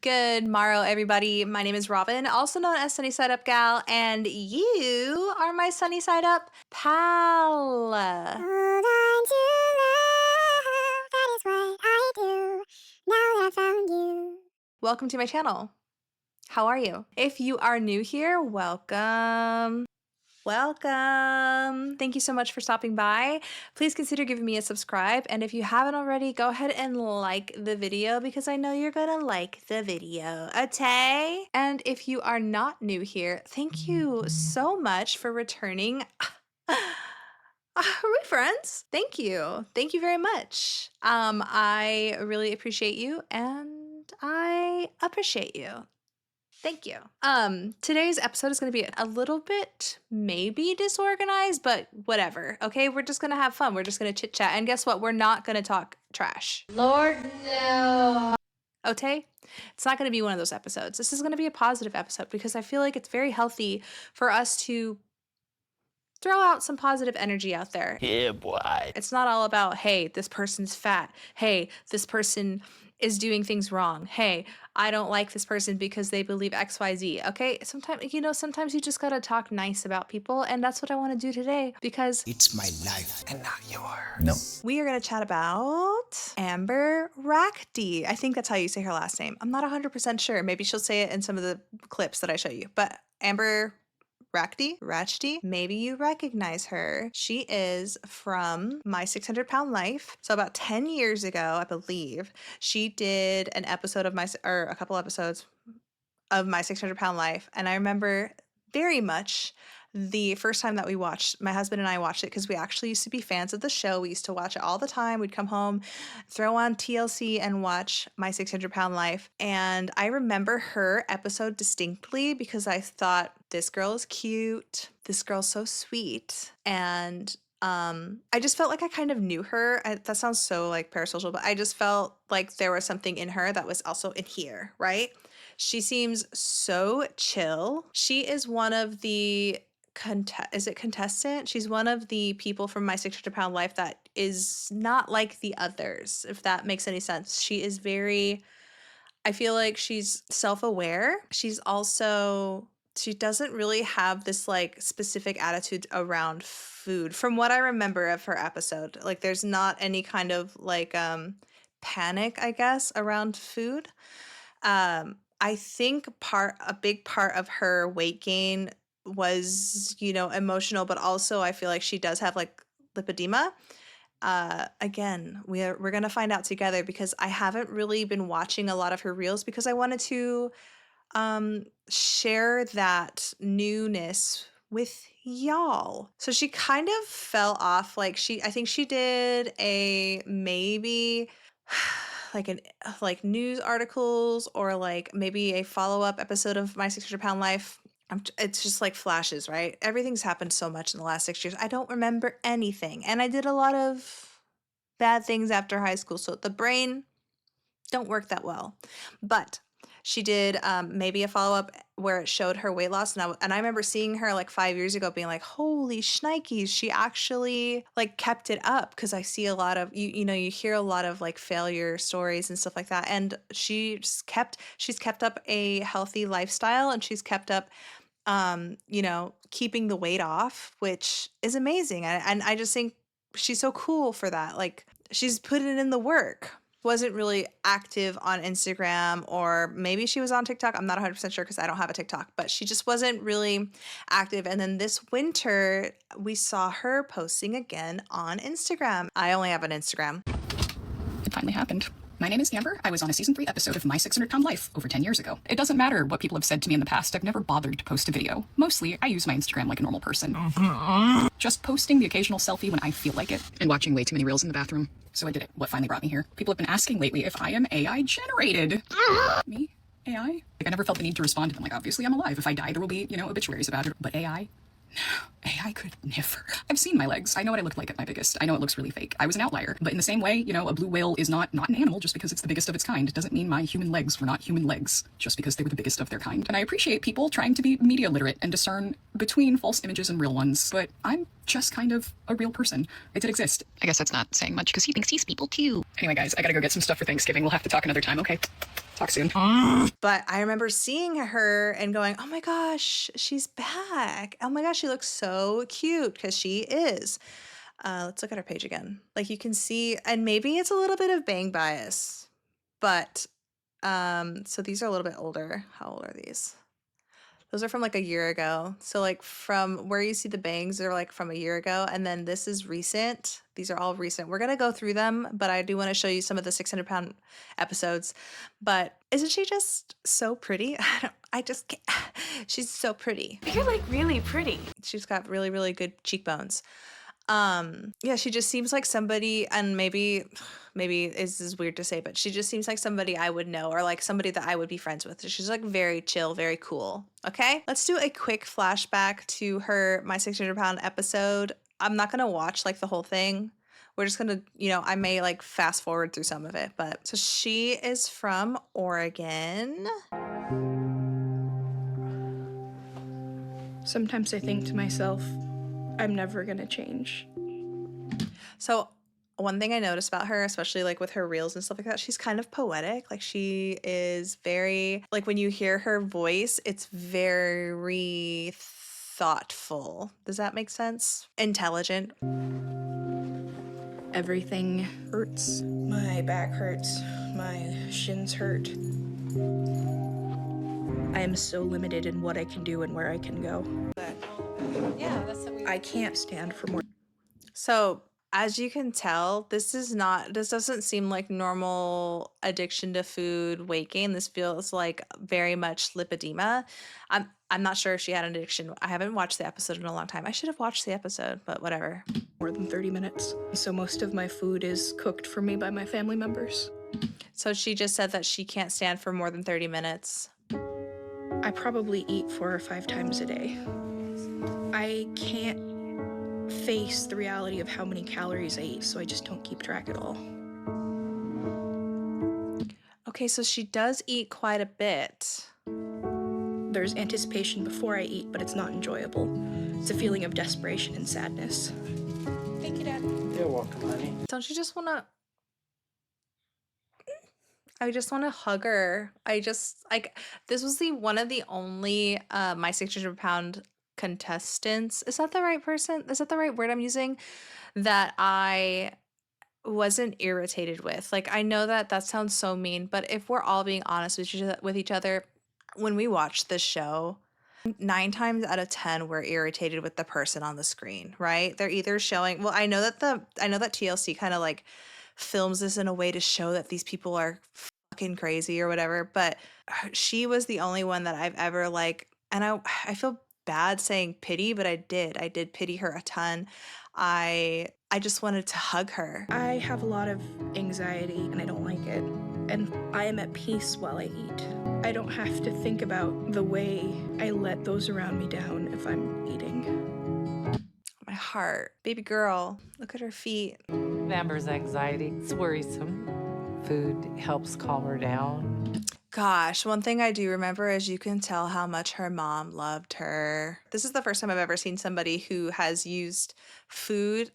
Good morrow, everybody. My name is Robin, also known as Sunny Side Up Gal, and you are my Sunny Side Up pal. Hold on to love, that is what I do, now that I found you. Welcome to my channel. How are you? If you are new here, welcome. Welcome. Thank you so much for stopping by. Please consider giving me a subscribe. And if you haven't already, go ahead and like the video because I know you're gonna like the video, okay? And if you are not new here, thank you so much for returning. Are we friends? Thank you. Thank you very much. I really appreciate you and I appreciate you. Thank you. Today's episode is going to be a little bit maybe disorganized, but whatever. Okay, we're just going to have fun. We're just going to chit chat. And guess what? We're not going to talk trash. Lord, no. Okay? It's not going to be one of those episodes. This is going to be a positive episode because I feel like it's very healthy for us to throw out some positive energy out there. Yeah, boy. It's not all about, hey, this person's fat. Hey, this person is doing things wrong. Hey, I don't like this person because they believe XYZ. Okay, sometimes you just gotta talk nice about people, and that's what I want to do today because It's my life and not yours. no. We are gonna chat about Amber Rachdi. I think that's how you say her last name. I'm not 100% sure. Maybe she'll say it in some of the clips that I show you. But Amber Rachdi, maybe you recognize her. She is from My 600 Pound Life. So about 10 years ago, I believe, she did an episode of a couple episodes of My 600 Pound Life. And I remember very much the first time that we watched, my husband and I watched it because we actually used to be fans of the show. We used to watch it all the time. We'd come home, throw on TLC and watch My 600 Pound Life. And I remember her episode distinctly because I thought, this girl is cute. This girl's so sweet. And I just felt like I kind of knew her. That sounds so like parasocial, but I just felt like there was something in her that was also in here, right? She seems so chill. She is one of the contestant? She's one of the people from My 600 Pound Life that is not like the others, if that makes any sense. She is I feel like she's self-aware. She doesn't really have this like specific attitude around food from what I remember of her episode. Like there's not any kind of like panic, I guess, around food. I think a big part of her weight gain was, emotional, but also I feel like she does have like lipedema. Again, we're going to find out together because I haven't really been watching a lot of her reels because I wanted to share that newness with y'all. So she kind of fell off. I think she did a maybe like news articles or like maybe a follow-up episode of My 600 Pound Life. It's just like flashes, right? Everything's happened so much in the last 6 years. I don't remember anything. And I did a lot of bad things after high school. So the brain don't work that well. But she did maybe a follow-up where it showed her weight loss. And I remember seeing her like 5 years ago being like, holy shnikes, she actually like kept it up. Because I see a lot of, you hear a lot of like failure stories and stuff like that. And she's kept up a healthy lifestyle and she's kept up, keeping the weight off, which is amazing. And I just think she's so cool for that. Like she's putting in the work. Wasn't really active on Instagram, or maybe she was on TikTok. I'm not 100% sure because I don't have a TikTok, but she just wasn't really active. And then this winter, we saw her posting again on Instagram. I only have an Instagram. It finally happened. My name is Amber. I was on a season 3 episode of My 600 Pound Life over 10 years ago. It doesn't matter what people have said to me in the past. I've never bothered to post a video. Mostly, I use my Instagram like a normal person. Just posting the occasional selfie when I feel like it, and watching way too many reels in the bathroom. So I did it. What finally brought me here? People have been asking lately if I am AI generated. Me? AI? Like, I never felt the need to respond to them. Like, obviously I'm alive. If I die, there will be, obituaries about it. But AI? AI could never. I've seen my legs. I know what I looked like at my biggest. I know it looks really fake. I was an outlier. But in the same way, a blue whale is not an animal just because it's the biggest of its kind. It doesn't mean my human legs were not human legs just because they were the biggest of their kind. And I appreciate people trying to be media literate and discern between false images and real ones. But I'm just kind of a real person. I did exist. I guess that's not saying much because he thinks he's people too. Anyway, guys, I gotta go get some stuff for Thanksgiving. We'll have to talk another time, okay? Talk soon. But I remember seeing her and going, oh my gosh, she's back. Oh my gosh, she looks so cute, because she is. Let's look at her page again. Like, you can see, and maybe it's a little bit of bang bias, but so these are a little bit older. How old are these? Those are from like a year ago. So like from where you see the bangs, they're like from a year ago. And then this is recent. These are all recent. We're going to go through them, but I do want to show you some of the 600-pound episodes. But isn't she just so pretty? I just can't. She's so pretty. You're like really pretty. She's got really, really good cheekbones. Yeah, she just seems like somebody, and maybe this is weird to say, but she just seems like somebody I would know, or like somebody that I would be friends with. She's like very chill, very cool. Okay, let's do a quick flashback to her My 600-Pound episode. I'm not gonna watch like the whole thing. We're just gonna, I may like fast forward through some of it. But so she is from Oregon. Sometimes I think to myself, I'm never gonna change. So one thing I noticed about her, especially like with her reels and stuff like that, she's kind of poetic. Like, she is very, like, when you hear her voice, it's very thoughtful. Does that make sense? Intelligent. Everything hurts. My back hurts. My shins hurt. I am so limited in what I can do and where I can go. Yeah, that's what we I can't stand for more. So as you can tell, this doesn't seem like normal addiction to food, weight gain. This feels like very much lipedema. I'm not sure if she had an addiction. I haven't watched the episode in a long time. I should have watched the episode, but whatever. More than 30 minutes. So most of my food is cooked for me by my family members. So she just said that she can't stand for more than 30 minutes. I probably eat 4 or 5 times a day. I can't face the reality of how many calories I eat, so I just don't keep track at all. Okay, so she does eat quite a bit. There's anticipation before I eat, but it's not enjoyable. It's a feeling of desperation and sadness. Thank you, Dad. You're welcome, honey. Don't you just want to... I just want to hug her. This was one of the only My 600-Pound contestants. Is that the right person? Is that the right word I'm using? That I wasn't irritated with. Like, I know that sounds so mean, but if we're all being honest with each other, when we watch this show, 9 times out of 10 we're irritated with the person on the screen, right? They're either showing, well, I know that TLC kind of like films this in a way to show that these people are fucking crazy or whatever, but she was the only one that I've ever like, and I feel bad saying pity, but I did pity her a ton. I just wanted to hug her. I have a lot of anxiety and I don't like it. And I am at peace while I eat. I don't have to think about the way I let those around me down if I'm eating. My heart. Baby girl, look at her feet. Amber's anxiety, it's worrisome. Food helps calm her down. Gosh, one thing I do remember is you can tell how much her mom loved her. This is the first time I've ever seen somebody who has used food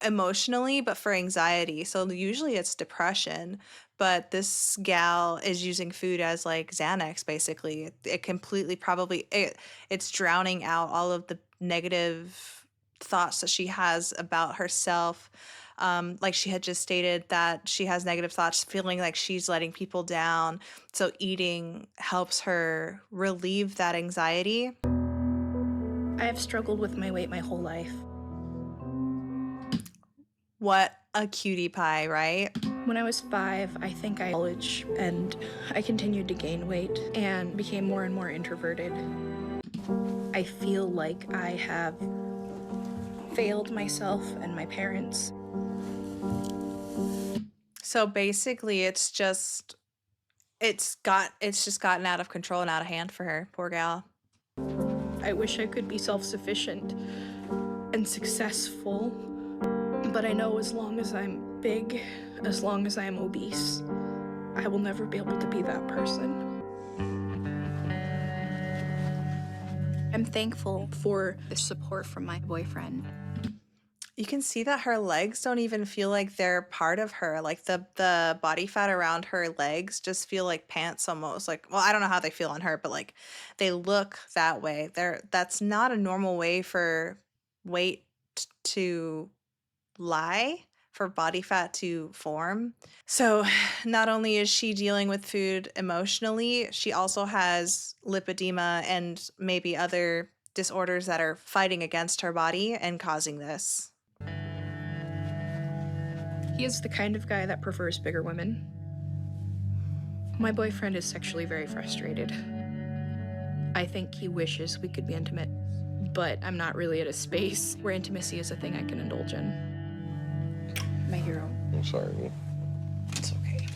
emotionally, but for anxiety. So usually it's depression, but this gal is using food as like Xanax, basically. It completely it's drowning out all of the negative thoughts that she has about herself. Like she had just stated that she has negative thoughts, feeling like she's letting people down. So eating helps her relieve that anxiety. I have struggled with my weight my whole life. What a cutie pie, right? When I was 5, I think I college and I continued to gain weight and became more and more introverted. I feel like I have failed myself and my parents. So basically it's just gotten out of control and out of hand for her, poor gal. I wish I could be self-sufficient and successful, but I know as long as I'm big, as long as I am obese, I will never be able to be that person. I'm thankful for the support from my boyfriend. You can see that her legs don't even feel like they're part of her. Like the body fat around her legs just feel like pants almost. Like, well, I don't know how they feel on her, but like they look that way. That's not a normal way for weight to lie, for body fat to form. So, not only is she dealing with food emotionally, she also has lipedema and maybe other disorders that are fighting against her body and causing this. He is the kind of guy that prefers bigger women. My boyfriend is sexually very frustrated. I think he wishes we could be intimate, but I'm not really at a space where intimacy is a thing I can indulge in. My hero. I'm sorry. It's okay.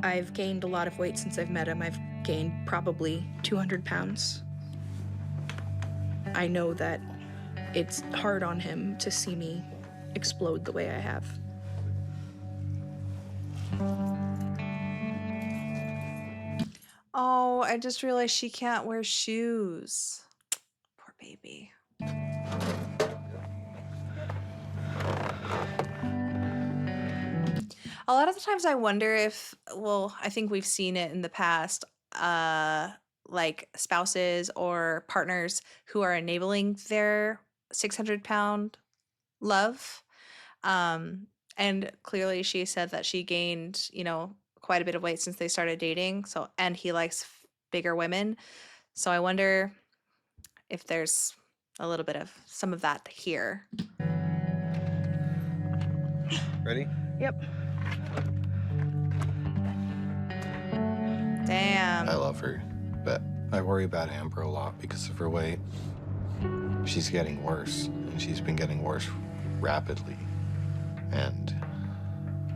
I've gained a lot of weight since I've met him. I've gained probably 200 pounds. I know that it's hard on him to see me explode the way I have. Oh, I just realized she can't wear shoes. Poor baby. A lot of the times I wonder if, well, I think we've seen it in the past, like spouses or partners who are enabling their 600-pound love. And clearly she said that she gained, quite a bit of weight since they started dating. So, and he likes bigger women. So I wonder if there's a little bit of some of that here. Ready? Yep. Damn. I love her, but I worry about Amber a lot because of her weight. She's getting worse, and she's been getting worse rapidly. And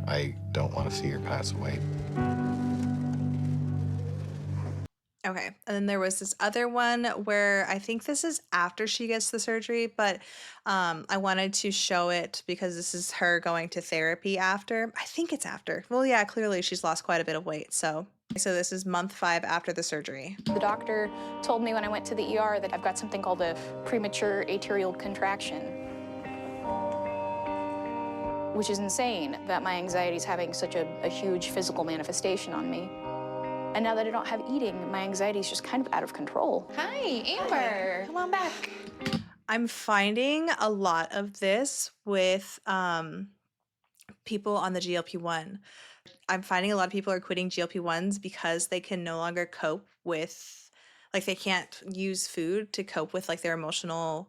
I don't want to see her pass away. Okay, and then there was this other one where I think this is after she gets the surgery, but I wanted to show it because this is her going to therapy after. I think it's after. Well, yeah, clearly she's lost quite a bit of weight. So this is month 5 after the surgery. The doctor told me when I went to the ER that I've got something called a premature atrial contraction, which is insane that my anxiety is having such a huge physical manifestation on me. And now that I don't have eating, my anxiety is just kind of out of control. Hi, Amber. Come on back. I'm finding a lot of this with people on the GLP-1. I'm finding a lot of people are quitting GLP-1s because they can no longer cope with, like they can't use food to cope with like their emotional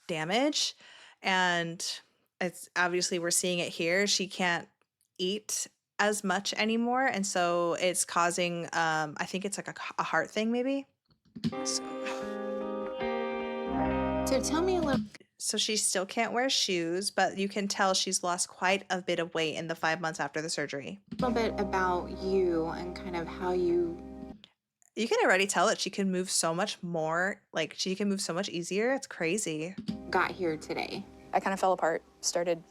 damage. And it's obviously we're seeing it here. She can't eat as much anymore, and so it's causing I think it's like a heart thing maybe. So tell me a little So she still can't wear shoes, but you can tell she's lost quite a bit of weight in the 5 months after the surgery. bit about you and kind of how you can already tell that she can move so much more, like she can move so much easier. It's crazy. got here today. I kind of fell apart, started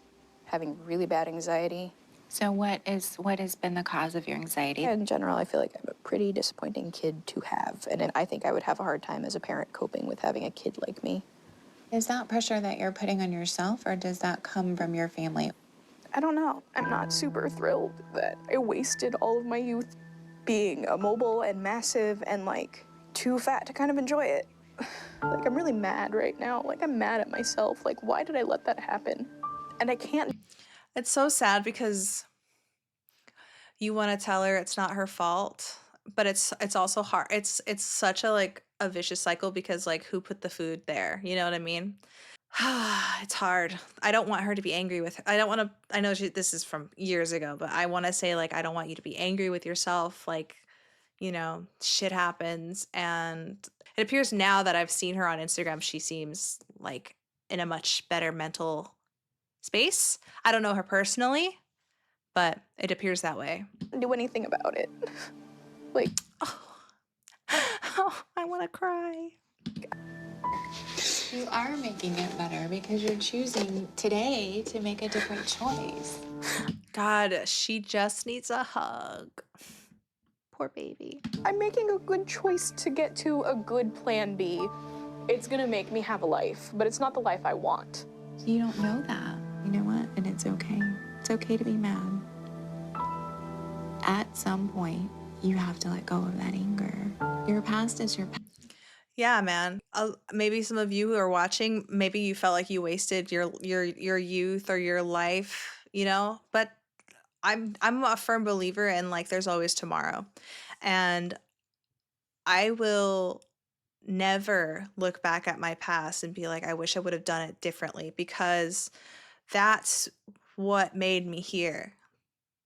having really bad anxiety. So what has been the cause of your anxiety? In general, I feel like I'm a pretty disappointing kid to have, and I think I would have a hard time as a parent coping with having a kid like me. Is that pressure that you're putting on yourself, or does that come from your family? I don't know. I'm not super thrilled that I wasted all of my youth being immobile and massive and like too fat to kind of enjoy it. Like I'm really mad right now. Like I'm mad at myself. Like why did I let that happen? And I can't. It's so sad because you want to tell her it's not her fault, but it's also hard. It's such a like a vicious cycle because like who put the food there? You know what I mean? It's hard. I don't want her to be angry with her. I don't want to. I know this is from years ago, but I want to say like I don't want you to be angry with yourself. Like, shit happens, and it appears now that I've seen her on Instagram, she seems like in a much better mental space. I don't know her personally, but it appears that way. Do anything about it. Like, oh, I want to cry. You are making it better because you're choosing today to make a different choice. God, she just needs a hug. Poor baby. I'm making a good choice to get to a good plan B. It's gonna make me have a life, but it's not the life I want. You don't know that. You know what? And it's okay. It's okay to be mad. At some point, you have to let go of that anger. Your past is your past. Yeah, man. Maybe some of you who are watching, maybe you felt like you wasted your youth or your life, you know? But I'm a firm believer in like there's always tomorrow. And I will never look back at my past and be like, I wish I would have done it differently, because that's what made me here.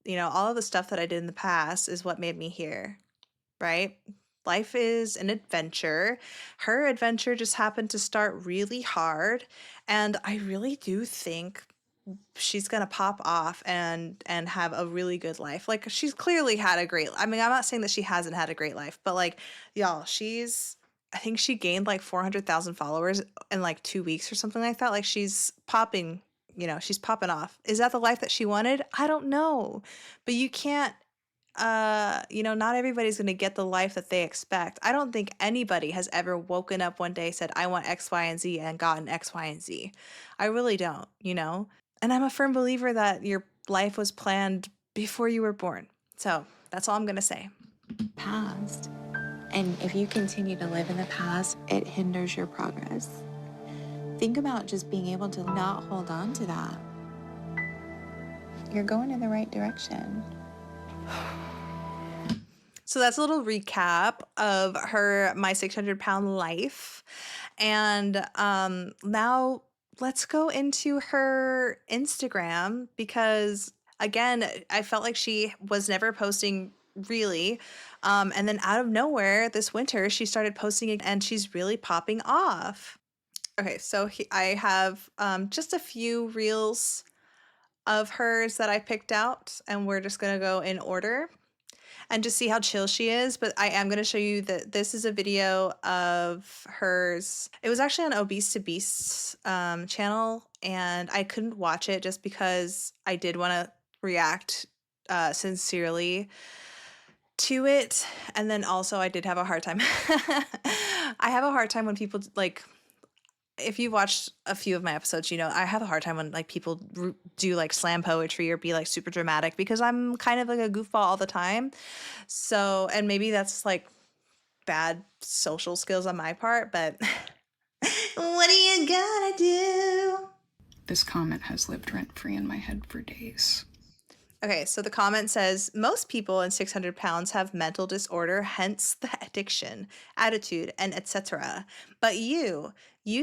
You know, all of the stuff that I did in the past is what made me here, right? Life is an adventure. Her adventure just happened to start really hard, and I really do think she's gonna pop off and have a really good life. Like, she's clearly had a great, I mean, I'm not saying that she hasn't had a great life, but like, y'all, I think she gained like 400,000 followers in like 2 weeks or something like that. Like, she's popping, you know, she's popping off. Is that the life that she wanted? I don't know. But you can't, you know, not everybody's going to get the life that they expect. I don't think anybody has ever woken up one day, said, I want X, Y, and Z, and gotten X, Y, and Z. I really don't, you know? And I'm a firm believer that your life was planned before you were born. So that's all I'm going to say. Past. And if you continue to live in the past, it hinders your progress. Think about just being able to not hold on to that. You're going in the right direction. So that's a little recap of her My 600-Pound Life. And now let's go into her Instagram, because again, I felt like she was never posting really. And then out of nowhere this winter, she started posting again, and she's really popping off. Okay, so I have just a few reels of hers that I picked out, and we're just gonna go in order and just see how chill she is. But I am going to show you that this is a video of hers. It was actually on Obese to Beast's channel, and I couldn't watch it just because I did want to react sincerely to it. And then also I did have a hard time. I have a hard time when people like, if you've watched a few of my episodes, you know, I have a hard time when like people do like slam poetry or be like super dramatic, because I'm kind of like a goofball all the time. So, and maybe that's like bad social skills on my part, but what are you gonna do? This comment has lived rent-free in my head for days. Okay, so the comment says, most people in 600 pounds have mental disorder, hence the addiction, attitude, and etc. But you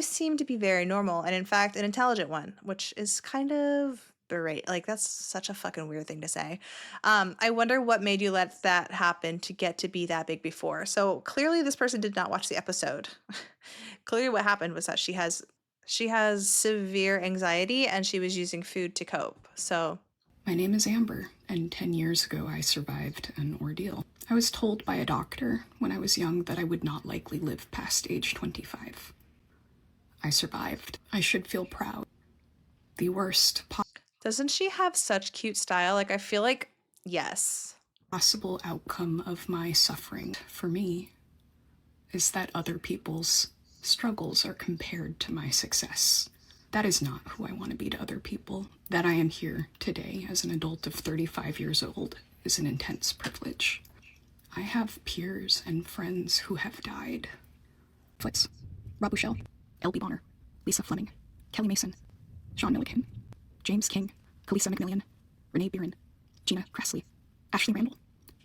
seem to be very normal, and in fact, an intelligent one, which is kind of berate. Like, that's such a fucking weird thing to say. I wonder what made you let that happen to get to be that big before. So clearly this person did not watch the episode. Clearly what happened was that she has severe anxiety, and she was using food to cope. So My name is Amber, and 10 years ago I survived an ordeal. I was told by a doctor when I was young that I would not likely live past age 25. I survived. I should feel proud. The worst doesn't she have such cute style? Like, I feel like, yes. possible outcome of my suffering for me is that other people's struggles are compared to my success. That is not who I want to be to other people. That I am here today as an adult of 35 years old is an intense privilege. I have peers and friends who have died. Flitz, Rob Bouchel, L.B. Bonner, Lisa Fleming, Kelly Mason, Sean Milliken, James King, Kalisa McMillian, Renee Beeran, Gina Cressley, Ashley Randall,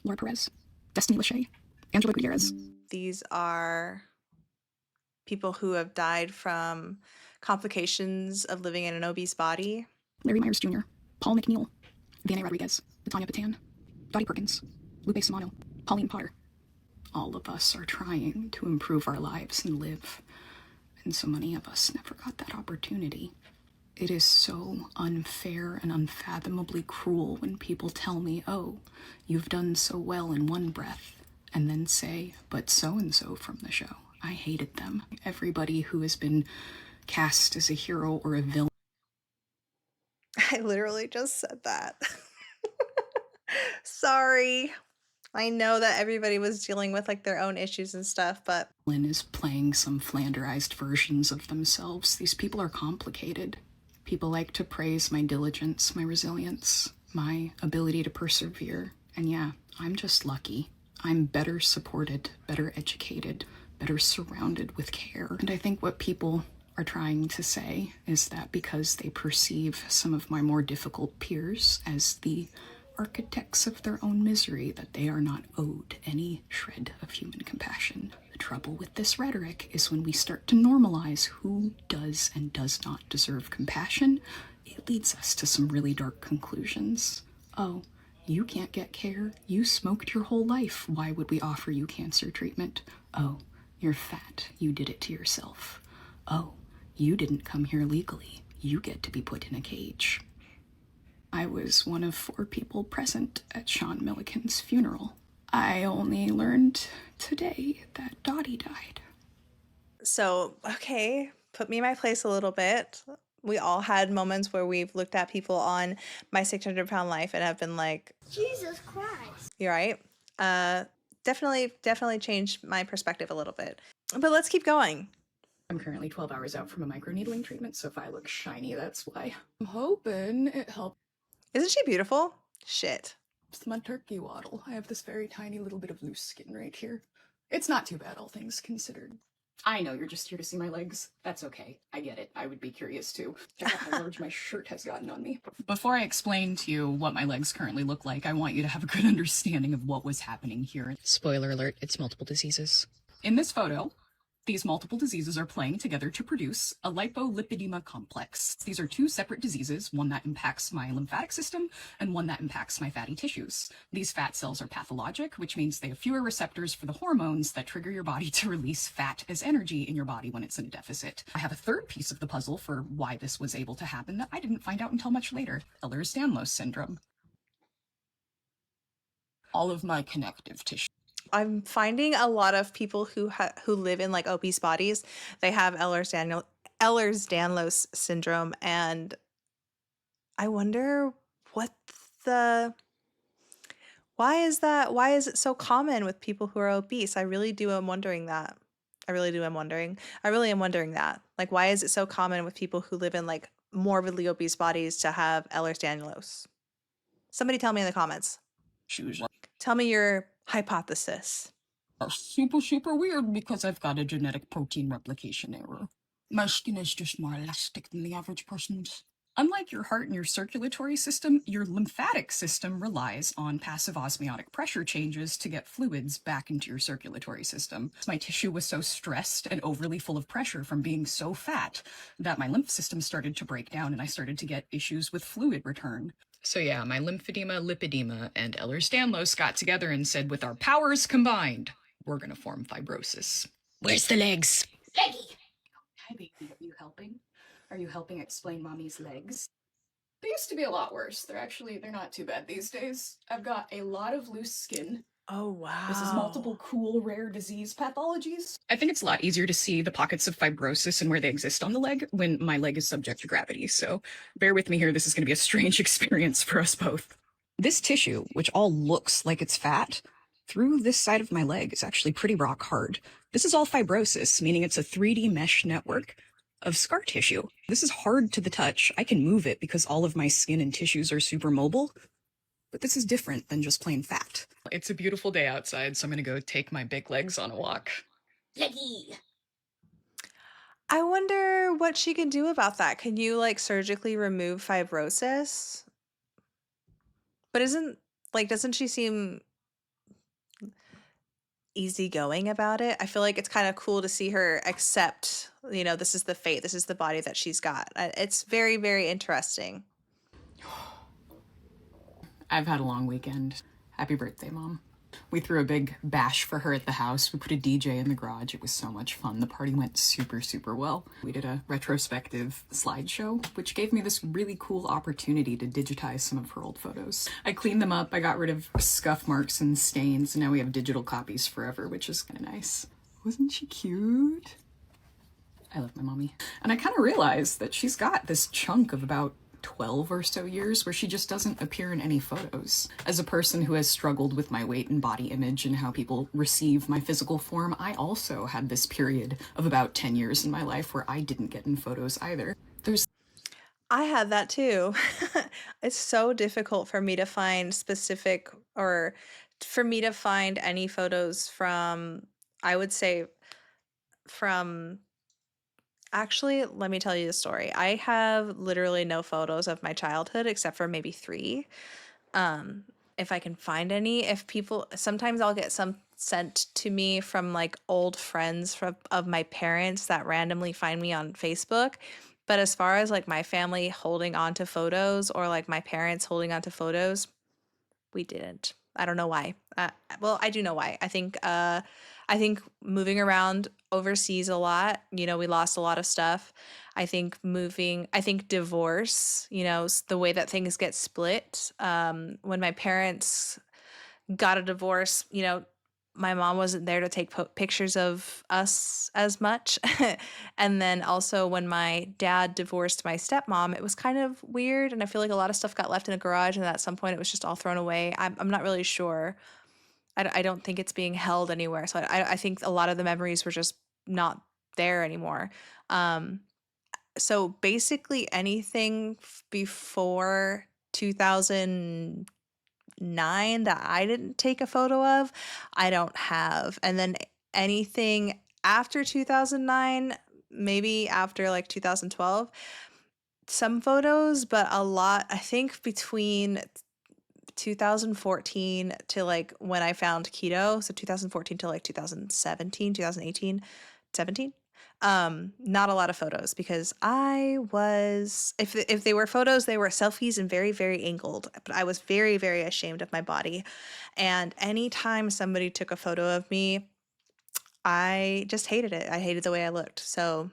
Laura Perez, Destiny Lachey, Angela Gutierrez. These are people who have died from complications of living in an obese body. Larry Myers Jr., Paul McNeil, Vianney Rodriguez, Tanya Patan, Dottie Perkins, Lupe Samano, Pauline Potter. All of us are trying to improve our lives and live, and so many of us never got that opportunity. It is so unfair and unfathomably cruel when people tell me, oh, you've done so well in one breath, and then say, but so-and-so from the show. I hated them. Everybody who has been cast as a hero or a villain. I literally just said that. Sorry. I know that everybody was dealing with like their own issues and stuff, but Lynn is playing some flanderized versions of themselves. These people are complicated. People like to praise my diligence, my resilience, my ability to persevere. And yeah, I'm just lucky. I'm better supported, better educated, better surrounded with care. And I think what people are trying to say is that because they perceive some of my more difficult peers as the architects of their own misery, that they are not owed any shred of human compassion. The trouble with this rhetoric is when we start to normalize who does and does not deserve compassion, it leads us to some really dark conclusions. Oh, you can't get care. You smoked your whole life. Why would we offer you cancer treatment? Oh, you're fat. You did it to yourself. Oh, you didn't come here legally. You get to be put in a cage. I was one of 4 people present at Sean Milliken's funeral. I only learned today that Dottie died. So, okay, put me in my place a little bit. We all had moments where we've looked at people on My 600-Pound Life and have been like, Jesus Christ. you're right. Definitely changed my perspective a little bit. But let's keep going. I'm currently 12 hours out from a microneedling treatment, so if I look shiny, that's why. I'm hoping it helps Isn't she beautiful? Shit. my turkey waddle. I have this very tiny little bit of loose skin right here. It's not too bad, all things considered. I know you're just here to see my legs. That's okay. I get it. I would be curious too. Check out how large my shirt has gotten on me. Before I explain to you what my legs currently look like, I want you to have a good understanding of what was happening here. Spoiler alert, it's multiple diseases. In this photo, these multiple diseases are playing together to produce a lipolipidema complex. These are 2 separate diseases, one that impacts my lymphatic system and one that impacts my fatty tissues. These fat cells are pathologic, which means they have fewer receptors for the hormones that trigger your body to release fat as energy in your body when it's in a deficit. I have a third piece of the puzzle for why this was able to happen that I didn't find out until much later. Ehlers-Danlos syndrome. All of my connective tissue. I'm finding a lot of people who live in like obese bodies, they have Ehlers-Danlos syndrome, and I wonder why is that? Why is it so common with people who are obese? I really am wondering that. I really am wondering that. Like, why is it so common with people who live in like morbidly obese bodies to have Ehlers-Danlos? Somebody tell me in the comments. Tell me your hypothesis. Super weird because I've got a genetic protein replication error. My skin is just more elastic than the average person's. Unlike your heart and your circulatory system, your lymphatic system relies on passive osmotic pressure changes to get fluids back into your circulatory system. My tissue was so stressed and overly full of pressure from being so fat that my lymph system started to break down and I started to get issues with fluid return. So yeah, my lymphedema, lipedema, and Ehlers-Danlos got together and said, with our powers combined, we're gonna form fibrosis. Where's the legs? Leggy! Hi, baby, are you helping? Are you helping explain mommy's legs? They used to be a lot worse. They're not too bad these days. I've got a lot of loose skin. Oh, wow. This is multiple cool, rare disease pathologies. I think it's a lot easier to see the pockets of fibrosis and where they exist on the leg when my leg is subject to gravity. So bear with me here. This is going to be a strange experience for us both. This tissue, which all looks like it's fat, through this side of my leg is actually pretty rock hard. This is all fibrosis, meaning it's a 3D mesh network of scar tissue. This is hard to the touch. I can move it because all of my skin and tissues are super mobile. But this is different than just plain fat. It's a beautiful day outside, so I'm gonna go take my big legs on a walk. Leggy! I wonder what she can do about that. Can you like surgically remove fibrosis? But doesn't she seem easygoing about it? I feel like it's kind of cool to see her accept, this is the fate, this is the body that she's got. It's very, very interesting. I've had a long weekend. Happy birthday, Mom. We threw a big bash for her at the house. We put a DJ in the garage. It was so much fun. The party went super, super well. We did a retrospective slideshow, which gave me this really cool opportunity to digitize some of her old photos. I cleaned them up. I got rid of scuff marks and stains. And now we have digital copies forever, which is kind of nice. Wasn't she cute? I love my mommy. And I kind of realized that she's got this chunk of about 12 or so years where she just doesn't appear in any photos. As a person who has struggled with my weight and body image and how people receive my physical form, I also had this period of about 10 years in my life where I didn't get in photos either. I had that too. It's so difficult for me to find specific or for me to find any photos from, I would say, from actually, let me tell you the story. I have literally no photos of my childhood except for maybe three. Um, if I can find any, if people, sometimes I'll get some sent to me from like old friends of my parents that randomly find me on Facebook. But as far as like my family holding on to photos or like my parents holding on to photos, we didn't. I don't know why. Well, I do know why. I think moving around overseas a lot, you know, we lost a lot of stuff. I think divorce, you know, the way that things get split. When my parents got a divorce, you know, my mom wasn't there to take pictures of us as much. And then also when my dad divorced my stepmom, it was kind of weird. And I feel like a lot of stuff got left in a garage and at some point it was just all thrown away. I'm not really sure. I don't think it's being held anywhere. So I think a lot of the memories were just not there anymore. Um, so basically anything before 2009 that I didn't take a photo of, I don't have. And then anything after 2009, maybe after like 2012, some photos, but a lot, I think between 2014 to like when I found keto, so 2014 to like 2017, 2018, 17. Not a lot of photos because I was if they were photos, they were selfies and very, very angled. But I was very, very ashamed of my body. And anytime somebody took a photo of me, I just hated it. I hated the way I looked. So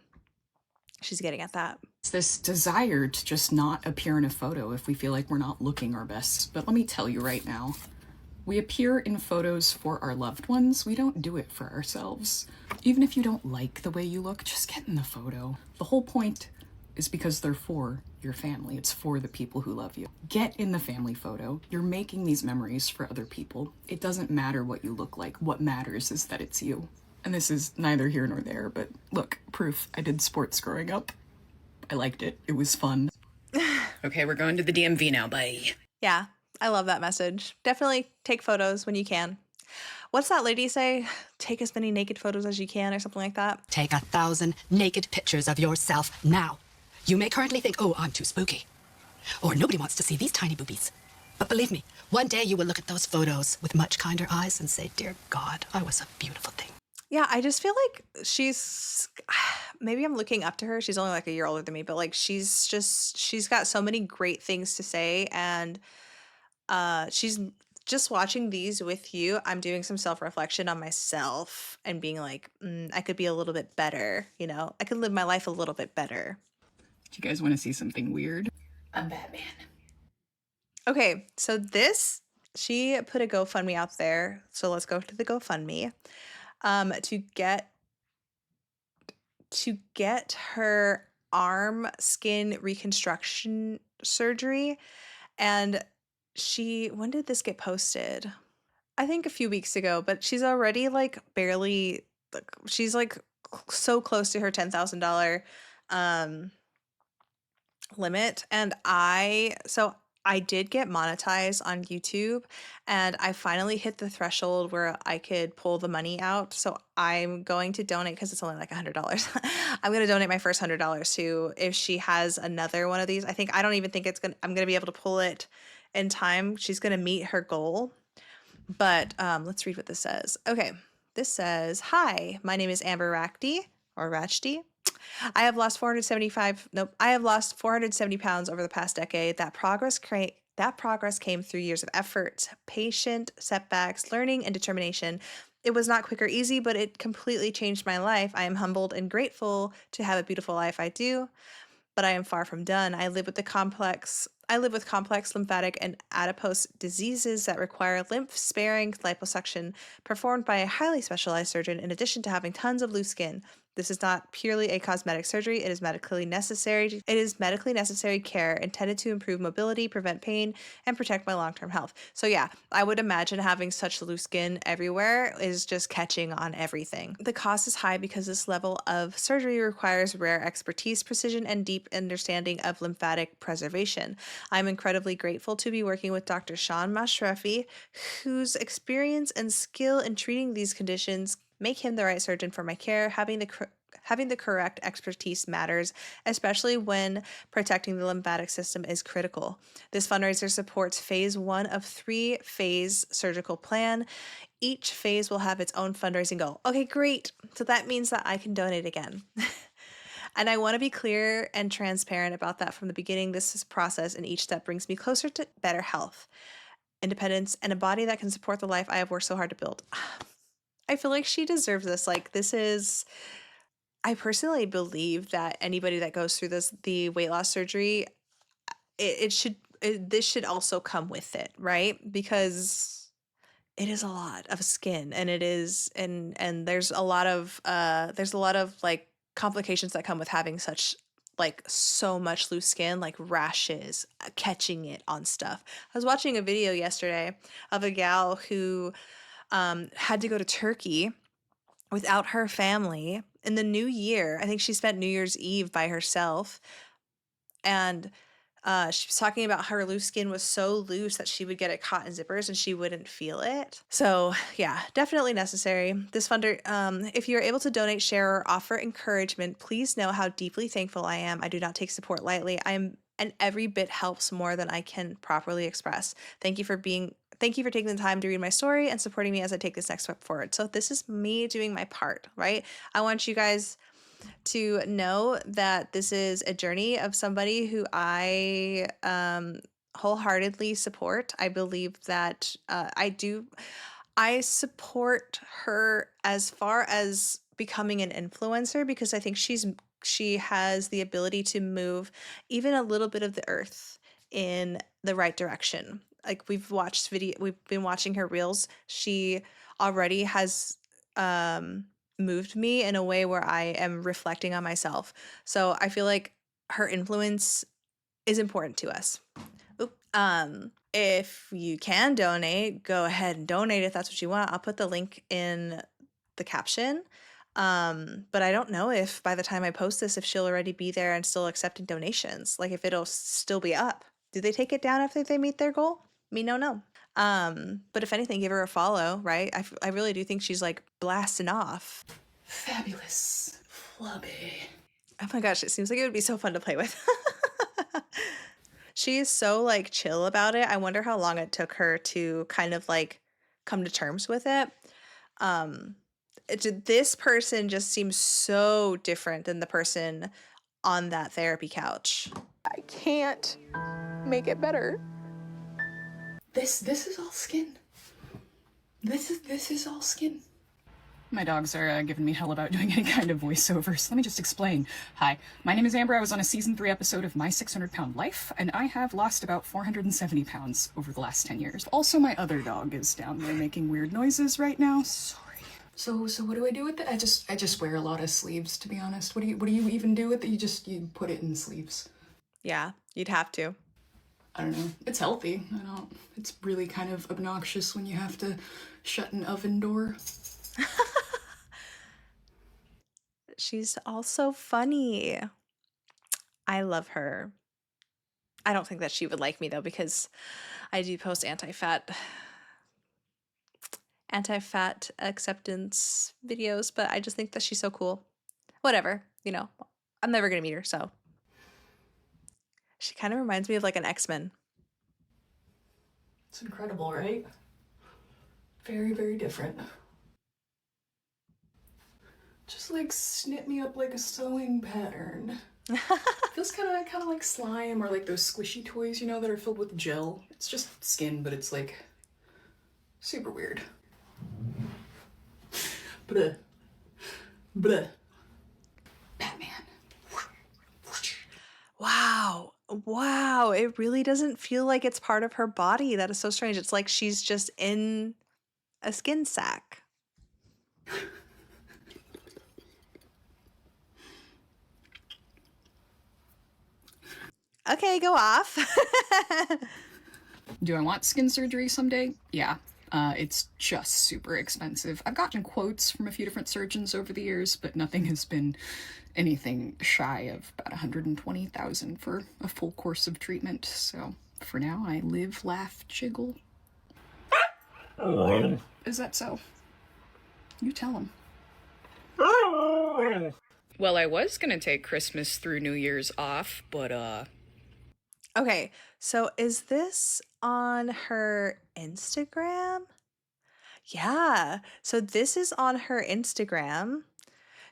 she's getting at that. It's this desire to just not appear in a photo if we feel like we're not looking our best. But let me tell you right now, we appear in photos for our loved ones. We don't do it for ourselves. Even if you don't like the way you look, just get in the photo. The whole point is because they're for your family. It's for the people who love you. Get in the family photo. You're making these memories for other people. It doesn't matter what you look like. What matters is that it's you. And this is neither here nor there, but look, proof. I did sports growing up. I liked it. It was fun. Okay, we're going to the DMV now. Bye. Yeah, I love that message. Definitely take photos when you can. What's that lady say? Take as many naked photos as you can or something like that. Take 1,000 naked pictures of yourself now. You may currently think, oh, I'm too spooky. Or nobody wants to see these tiny boobies. But believe me, one day you will look at those photos with much kinder eyes and say, dear God, I was a beautiful thing. Yeah, I just feel like she's maybe I'm looking up to her. She's only like a year older than me, but like she's got so many great things to say and she's just watching these with you. I'm doing some self-reflection on myself and being like, I could be a little bit better, you know? I could live my life a little bit better. Do you guys want to see something weird? I'm Batman. Okay, so she put a GoFundMe out there. So let's go to the GoFundMe. To get her arm skin reconstruction surgery. And when did this get posted? I think a few weeks ago, but she's already like barely, she's like so close to her $10,000 limit. And I did get monetized on YouTube and I finally hit the threshold where I could pull the money out. So I'm going to donate because it's only like $100. I'm going to donate my first $100 to if she has another one of these. I don't even think I'm going to be able to pull it in time. She's going to meet her goal. But let's read what this says. Okay. This says, hi, my name is Amber Rachdi or Rachdi. I have lost 470 pounds over the past decade. That progress came through years of effort, patient setbacks, learning, and determination. It was not quick or easy, but it completely changed my life. I am humbled and grateful to have a beautiful life I do, but I am far from done. I live with the complex I live with complex lymphatic and adipose diseases that require lymph-sparing liposuction performed by a highly specialized surgeon in addition to having tons of loose skin. This is not purely a cosmetic surgery. It is medically necessary. It is medically necessary care intended to improve mobility, prevent pain, and protect my long-term health. So yeah, I would imagine having such loose skin everywhere is just catching on everything. The cost is high because this level of surgery requires rare expertise, precision, and deep understanding of lymphatic preservation. I'm incredibly grateful to be working with Dr. Sean Mashrefi, whose experience and skill in treating these conditions make him the right surgeon for my care. Having the correct expertise matters, especially when protecting the lymphatic system is critical. This fundraiser supports phase 1 of 3-phase surgical plan. Each phase will have its own fundraising goal. Okay, great. So that means that I can donate again. And I want to be clear and transparent about that from the beginning. This is process, and each step brings me closer to better health, independence, and a body that can support the life I have worked so hard to build. I feel like she deserves this. Like, this is, I personally believe that anybody that goes through the weight loss surgery, this should also come with it, right? Because it is a lot of skin, and it is, and there's a lot of like complications that come with having such, like, so much loose skin, like rashes, catching it on stuff. I was watching a video yesterday of a gal who had to go to Turkey without her family in the new year. I think she spent New Year's Eve by herself. And she was talking about how her loose skin was so loose that she would get it caught in zippers and she wouldn't feel it. So yeah, definitely necessary. This funder, if you're able to donate, share, or offer encouragement, please know how deeply thankful I am. I do not take support lightly. And every bit helps more than I can properly express. Thank you for taking the time to read my story and supporting me as I take this next step forward. So this is me doing my part, right? I want you guys to know that this is a journey of somebody who I wholeheartedly support. I believe that I support her as far as becoming an influencer, because I think she has the ability to move even a little bit of the earth in the right direction. Like, we've been watching her reels. She already has moved me in a way where I am reflecting on myself. So I feel like her influence is important to us. If you can donate, go ahead and donate if that's what you want. I'll put the link in the caption. But I don't know if by the time I post this, if she'll already be there and still accepting donations, like if it'll still be up. Do they take it down after they meet their goal? Me no. But if anything, give her a follow, right? I really do think she's like blasting off. Fabulous. Flubby. Oh my gosh, it seems like it would be so fun to play with. She is so like chill about it. I wonder how long it took her to kind of like come to terms with it. This person just seems so different than the person on that therapy couch. I can't make it better. This is all skin. This is all skin. My dogs are giving me hell about doing any kind of voiceovers. Let me just explain. Hi, my name is Amber. I was on a season 3 episode of My 600-Pound Life, and I have lost about 470 pounds over the last 10 years. Also, my other dog is down there making weird noises right now. Sorry. So what do I do with it? I just wear a lot of sleeves, to be honest. What do you even do with it? You put it in sleeves. Yeah, you'd have to. I don't know. It's healthy. It's really kind of obnoxious when you have to shut an oven door. She's also funny. I love her. I don't think that she would like me though, because I do post anti-fat acceptance videos, but I just think that she's so cool. Whatever, I'm never gonna meet her, so. She kind of reminds me of like an X-Men. It's incredible, right? Very, very different. Just like snip me up like a sewing pattern. Feels kind of like slime, or like those squishy toys, that are filled with gel. It's just skin, but it's like super weird. Bleh. Bleh. Batman. Wow. Wow, it really doesn't feel like it's part of her body. That is so strange. It's like she's just in a skin sack. Okay, go off. Do I want skin surgery someday? Yeah. It's just super expensive. I've gotten quotes from a few different surgeons over the years, but nothing has been anything shy of about $120,000 for a full course of treatment. So for now, I live, laugh, jiggle. Is that so? You tell him. Well, I was gonna take Christmas through New Year's off, but Okay, so is this on her Instagram? Yeah, so this is on her Instagram.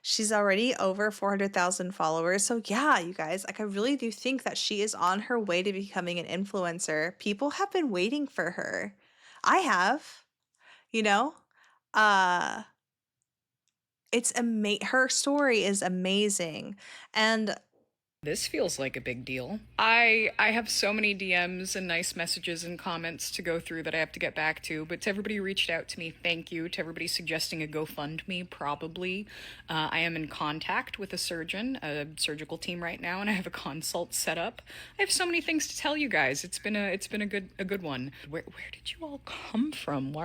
She's already over 400,000 followers. So yeah, you guys, like I really do think that she is on her way to becoming an influencer. People have been waiting for her. I have, you know? Uh her story is amazing. And this feels like a big deal. I have so many DMs and nice messages and comments to go through that I have to get back to, but to everybody who reached out to me, thank you. To everybody suggesting a GoFundMe, probably. I am in contact with a surgeon, a surgical team right now, and I have a consult set up. I have so many things to tell you guys. It's been a good one. Where did you all come from?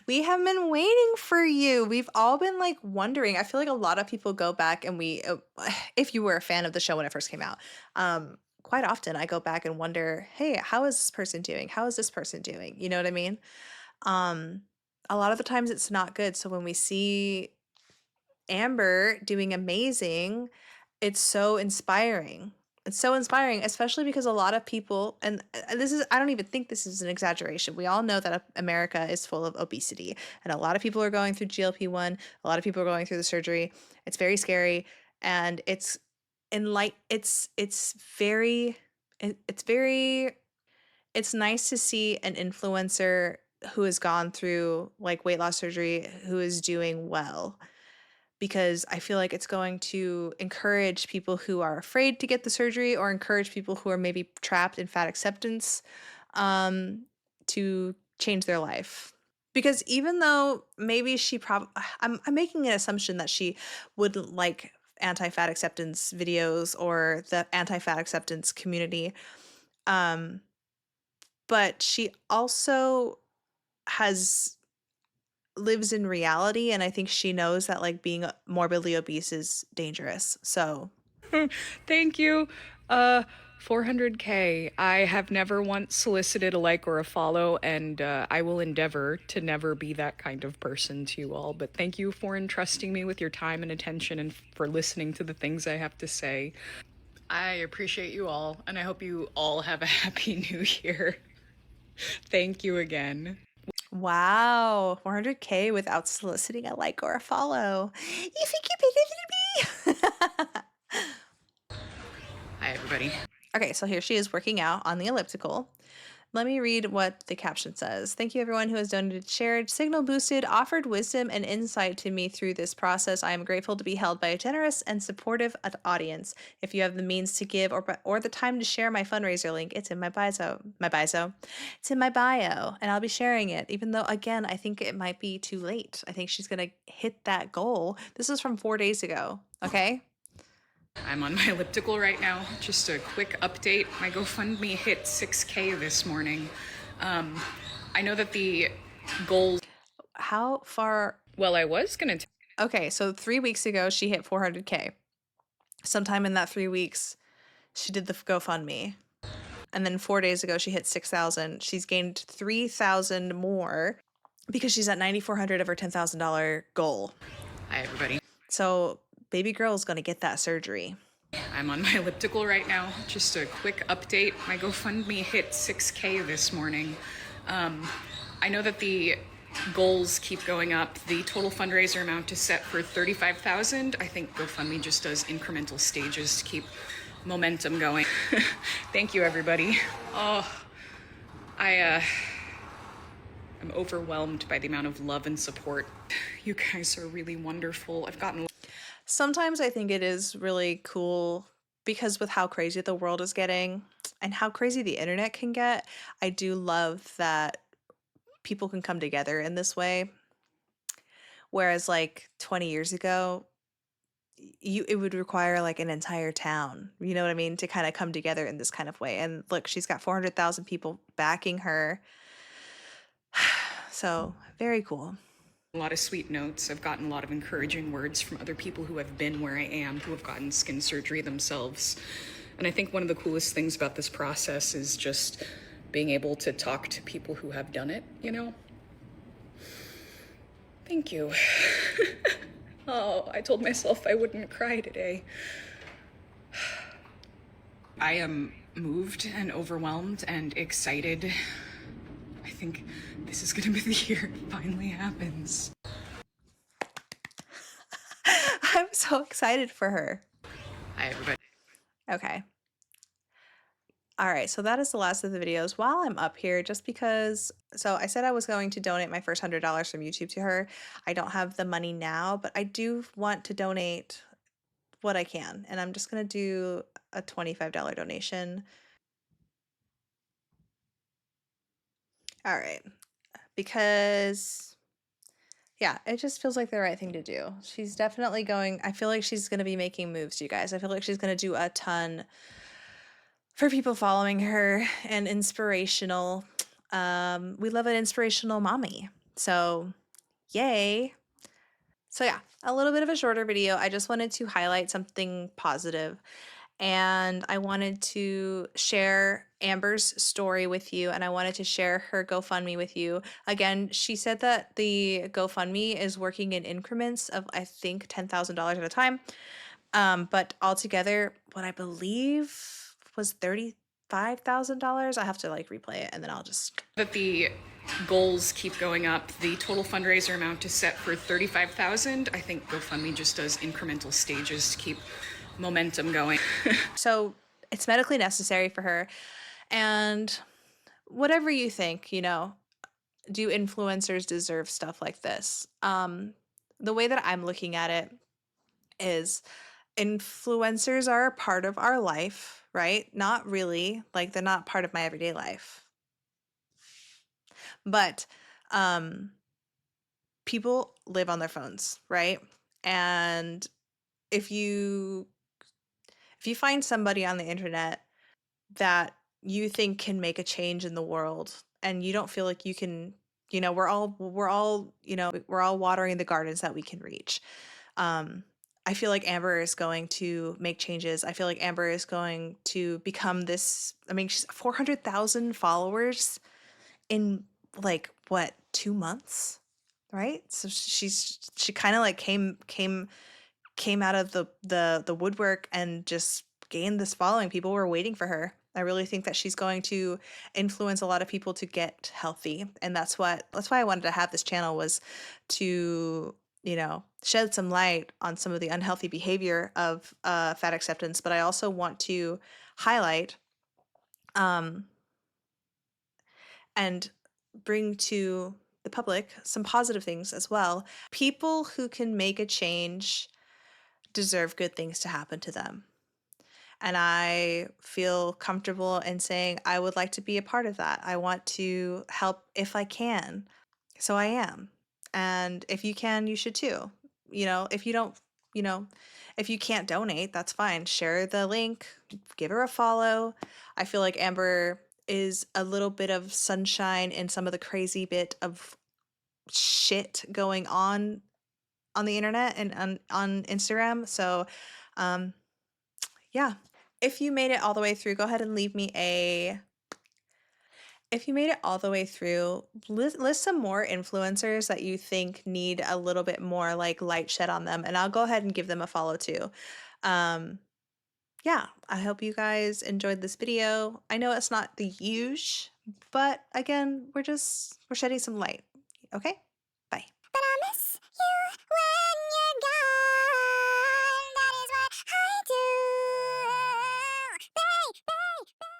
we have been waiting for you. We've all been like wondering. I feel like a lot of people go back and if you were a fan of the show when it first came out, quite often I go back and wonder, hey, how is this person doing? How is this person doing? You know what I mean? A lot of the times it's not good. So when we see Amber doing amazing, it's so inspiring. It's so inspiring, especially because a lot of people, and I don't even think this is an exaggeration. We all know that America is full of obesity, and a lot of people are going through GLP-1. A lot of people are going through the surgery. It's very scary, and it's nice to see an influencer who has gone through like weight loss surgery who is doing well, because I feel like it's going to encourage people who are afraid to get the surgery or encourage people who are maybe trapped in fat acceptance to change their life. Because even though maybe I'm making an assumption that she wouldn't like anti-fat acceptance videos or the anti-fat acceptance community, but she also lives in reality, and I think she knows that like being morbidly obese is dangerous. So thank you. 400K. I have never once solicited a like or a follow, and I will endeavor to never be that kind of person to you all. But thank you for entrusting me with your time and attention and for listening to the things I have to say. I appreciate you all, and I hope you all have a happy new year. Thank you again. wow, 400K without soliciting a like or a follow. You think you're bigger than me? Hi, everybody. Okay, so here she is working out on the elliptical. Let me read what the caption says. Thank you everyone who has donated, shared, signal boosted, offered wisdom and insight to me through this process. I am grateful to be held by a generous and supportive audience. If you have the means to give or the time to share my fundraiser link, it's in my bio. It's in my bio, and I'll be sharing it, even though, again, I think it might be too late. I think she's going to hit that goal. This is from 4 days ago, okay? I'm on my elliptical right now. Just a quick update. My GoFundMe hit 6K this morning. I know that the goals... How far? Well, I was gonna... Okay, so 3 weeks ago, she hit 400K. Sometime in that 3 weeks, she did the GoFundMe. And then 4 days ago, she hit 6,000. She's gained 3,000 more because she's at 9,400 of her $10,000 goal. Hi, everybody. So baby girl is going to get that surgery. I'm on my elliptical right now. Just a quick update. My GoFundMe hit 6K this morning. I know that the goals keep going up. The total fundraiser amount is set for $35,000. I think GoFundMe just does incremental stages to keep momentum going. Thank you, everybody. Oh, I'm overwhelmed by the amount of love and support. You guys are really wonderful. I've gotten... Sometimes I think it is really cool because with how crazy the world is getting and how crazy the internet can get, I do love that people can come together in this way. Whereas like 20 years ago, it would require like an entire town, you know what I mean, to kind of come together in this kind of way. And look, she's got 400,000 people backing her. So, very cool. A lot of sweet notes. I've gotten a lot of encouraging words from other people who have been where I am, who have gotten skin surgery themselves. And I think one of the coolest things about this process is just being able to talk to people who have done it, you know? Thank you. Oh, I told myself I wouldn't cry today. I am moved and overwhelmed and excited. I think this is gonna be the year it finally happens. I'm so excited for her. Hi, everybody. Okay. All right, so that is the last of the videos. While I'm up here, just because, so I said I was going to donate my first $100 from YouTube to her. I don't have the money now, but I do want to donate what I can. And I'm just going to do a $25 donation. All right, because yeah, it just feels like the right thing to do. She's definitely going, I feel like she's going to be making moves, you guys. I feel like she's going to do a ton for people following her and inspirational. We love an inspirational mommy. So, yay. So, yeah, a little bit of a shorter video. I just wanted to highlight something positive, and I wanted to share Amber's story with you, and I wanted to share her GoFundMe with you. Again, she said that the GoFundMe is working in increments of, I think, $10,000 at a time. But altogether, what I believe was $35,000. I have to like replay it and then I'll just. That the goals keep going up. The total fundraiser amount is set for $35,000. I think GoFundMe just does incremental stages to keep momentum going. So it's medically necessary for her. And whatever you think, you know, do influencers deserve stuff like this? The way that I'm looking at it is influencers are a part of our life, right? Not really, like they're not part of my everyday life. But people live on their phones, right? And if you find somebody on the internet that you think can make a change in the world and you don't feel like you can, you know, we're all, you know, we're all watering the gardens that we can reach. I feel like Amber is going to make changes. I feel like Amber is going to become this. I mean, she's 400,000 followers in like what, 2 months, right? So she kind of like came out of the woodwork and just gained this following. People were waiting for her. I really think that she's going to influence a lot of people to get healthy, and that's why I wanted to have this channel, was to, you know, shed some light on some of the unhealthy behavior of fat acceptance, but I also want to highlight and bring to the public some positive things as well. People who can make a change deserve good things to happen to them. And I feel comfortable in saying I would like to be a part of that. I want to help if I can. So I am. And if you can, you should too. You know, if you don't, you know, if you can't donate, that's fine. Share the link, give her a follow. I feel like Amber is a little bit of sunshine in some of the crazy bit of shit going on the internet and on Instagram. So, yeah. If you made it all the way through, go ahead and leave me a. If you made it all the way through, list some more influencers that you think need a little bit more like light shed on them, and I'll go ahead and give them a follow too. Yeah, I hope you guys enjoyed this video. I know it's not the huge, but again, we're shedding some light. Okay? Bye. But I miss you when